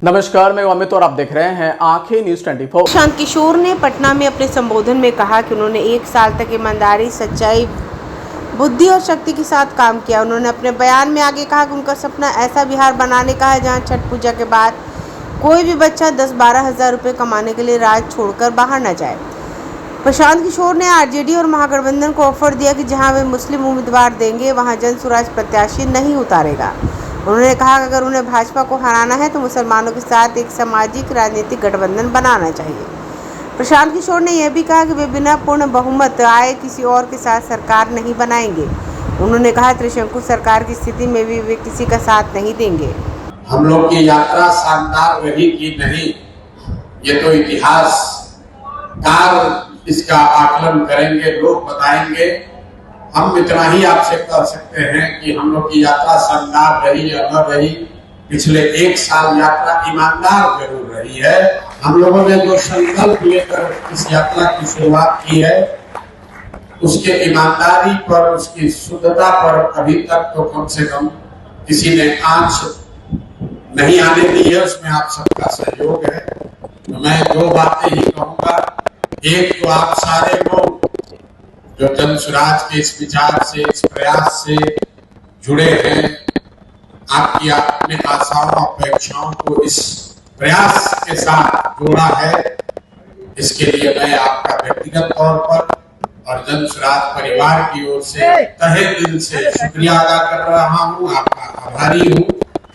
नमस्कार, मैं अमित और आप देख रहे हैं आंखें न्यूज 24। प्रशांत किशोर ने पटना में अपने संबोधन में कहा कि उन्होंने 1 साल तक ईमानदारी, सच्चाई, बुद्धि और शक्ति के साथ काम किया। उन्होंने अपने बयान में आगे कहा कि उनका सपना ऐसा बिहार बनाने का है जहां छठ पूजा के बाद कोई भी बच्चा 10-12 हज़ार रुपये कमाने के लिए राज्य छोड़कर बाहर न जाए। प्रशांत किशोर ने आरजेडी और महागठबंधन को ऑफर दिया कि जहां वे मुस्लिम उम्मीदवार देंगे वहां जनसुराज प्रत्याशी नहीं उतारेगा। उन्होंने कहा कि अगर उन्हें भाजपा को हराना है तो मुसलमानों के साथ एक सामाजिक राजनीतिक गठबंधन बनाना चाहिए। प्रशांत किशोर ने यह भी कहा कि वे बिना पूर्ण बहुमत आए किसी और के साथ सरकार नहीं बनाएंगे। उन्होंने कहा त्रिशंकु सरकार की स्थिति में भी वे किसी का साथ नहीं देंगे। हम लोग की यात्रा शानदार रही कि नहीं, ये तो इतिहासकार इसका आकलन करेंगे, लोग बताएंगे। हम इतना ही आपसे कह सकते हैं कि हम लोग की यात्रा शानदार रही या न रही, पिछले 1 साल यात्रा ईमानदार जरूर रही है। हम लोगों ने जो संकल्प लेकर इस यात्रा की शुरुआत की है, उसके ईमानदारी पर, उसकी शुद्धता पर अभी तक तो कम से कम किसी ने आंच नहीं आने दी है। उसमें आप सबका सहयोग है। तो मैं 2 बातें ही कहूंगा। एक तो आप सारे लोग जो जनसुराज के इस विचार से, इस प्रयास से जुड़े हैं, आपकी अपने आशाओं अपेक्षाओं को इस प्रयास के साथ जोड़ा है, इसके लिए मैं आपका व्यक्तिगत तौर पर और जनसुराज परिवार की ओर से तहे दिल से शुक्रिया अदा कर रहा हूं, आपका आभारी हूं।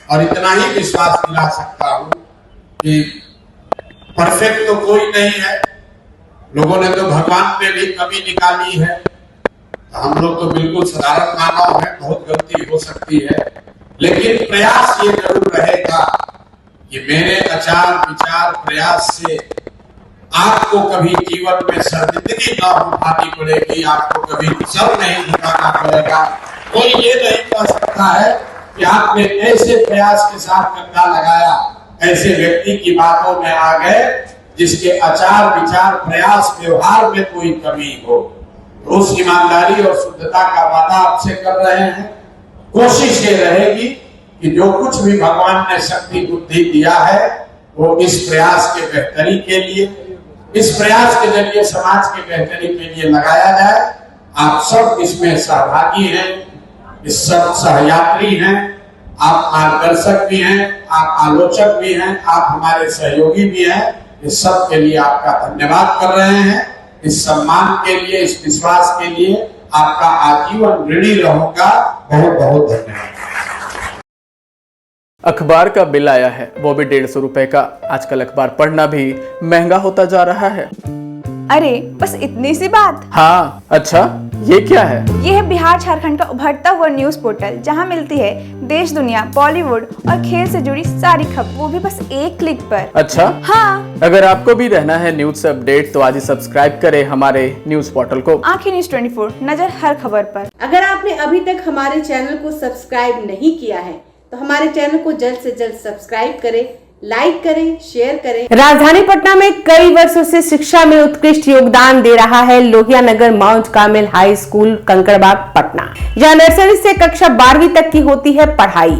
और इतना ही विश्वास दिला सकता हूं कि परफेक्ट तो कोई नहीं है। लोगों ने तो भगवान पे भी कमी निकाली है। हम लोग तो बिल्कुल साधारण मानव हैं, बहुत गलती हो सकती है, लेकिन प्रयास ये जरूर रहेगा कि मेरे आचार विचार प्रयास से आपको कभी जीवन में शर्मिंदगी न उठानी पड़ेगी, आपको कभी सर नहीं झुकाना पड़ेगा। कोई ये नहीं कह सकता है कि आपने ऐसे प्रयास के साथ कंधा लगाया, ऐसे व्यक्ति की बातों में आ गए जिसके आचार विचार प्रयास व्यवहार में कोई कमी हो। तो उस ईमानदारी और शुद्धता का वादा आपसे कर रहे हैं। कोशिश ये रहेगी कि जो कुछ भी भगवान ने शक्ति बुद्धि दिया है वो इस प्रयास के बेहतरी के लिए, इस प्रयास के जरिए समाज के बेहतरी के लिए लगाया जाए। आप सब इसमें सहभागी हैं, इस सब सहयात्री हैं, आप मार्गदर्शक भी हैं, आप आलोचक भी हैं, आप हमारे सहयोगी भी हैं। इस सब के लिए आपका धन्यवाद कर रहे हैं। इस सम्मान के लिए, इस विश्वास के लिए आपका आजीवन ऋणी रहूंगा। बहुत बहुत धन्यवाद। अखबार का बिल आया है, वो भी 150 रुपए का। आजकल अखबार पढ़ना भी महंगा होता जा रहा है। अरे बस इतनी सी बात। हाँ, अच्छा ये क्या है? ये है बिहार झारखंड का उभरता हुआ न्यूज पोर्टल, जहां मिलती है देश दुनिया, बॉलीवुड और खेल से जुड़ी सारी खबर, वो भी बस 1 क्लिक पर। अच्छा हाँ, अगर आपको भी रहना है न्यूज से अपडेट तो आज ही सब्सक्राइब करें हमारे न्यूज पोर्टल को। आंखें न्यूज 24, नजर हर खबर पर। अगर आपने अभी तक हमारे चैनल को सब्सक्राइब नहीं किया है तो हमारे चैनल को जल्द से जल्द सब्सक्राइब करें, लाइक करें, शेयर करें। राजधानी पटना में कई वर्षों से शिक्षा में उत्कृष्ट योगदान दे रहा है Lohia Nagar Mount Carmel High School, Kankarbagh, Patna, जहां नर्सरी से कक्षा 12वीं तक की होती है पढ़ाई।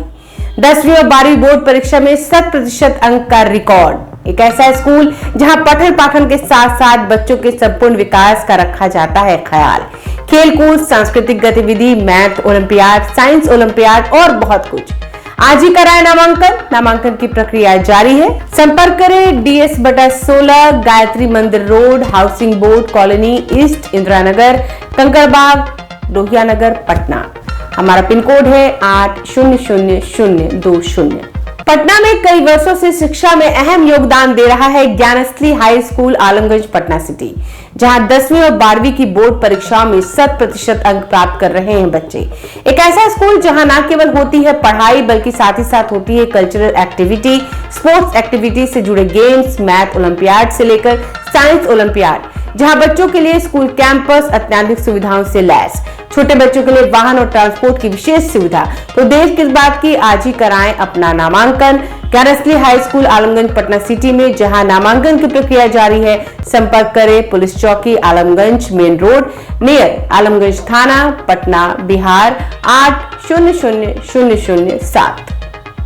10वीं और 12वीं बोर्ड परीक्षा में 100% अंक का रिकॉर्ड। एक ऐसा स्कूल जहां पठन पाठन के साथ साथ बच्चों के संपूर्ण विकास का रखा जाता है ख्याल। खेलकूद, सांस्कृतिक गतिविधि, मैथ ओलंपियाड, साइंस ओलंपियाड और बहुत कुछ। आज ही कराए नामांकन की प्रक्रिया जारी है। संपर्क करें DS/16, Gayatri Mandir road, housing board colony east, Indira Nagar, Kankarbagh, Lohia Nagar, Patna. हमारा पिन कोड है 800020। पटना में कई वर्षों से शिक्षा में अहम योगदान दे रहा है Gyansthali high school, Alamganj, Patna city, जहां 10वीं और 12वीं की बोर्ड परीक्षाओं में 100% अंक प्राप्त कर रहे हैं बच्चे। एक ऐसा स्कूल जहां न केवल होती है पढ़ाई बल्कि साथ ही साथ होती है कल्चरल एक्टिविटी, स्पोर्ट्स एक्टिविटी से जुड़े गेम्स, मैथ ओलंपियाड से लेकर साइंस ओलंपियाड, जहां बच्चों के लिए स्कूल कैंपस अत्याधुनिक सुविधाओं से लैस, छोटे बच्चों के लिए वाहन और ट्रांसपोर्ट की विशेष सुविधा। तो देर किस बात की, आज ही कराएं अपना नामांकन Gyansthali high school, Alamganj, Patna city में, जहां नामांकन की प्रक्रिया जारी है। संपर्क करें पुलिस चौकी, Alamganj main road, near Alamganj थाना, पटना, बिहार 800007।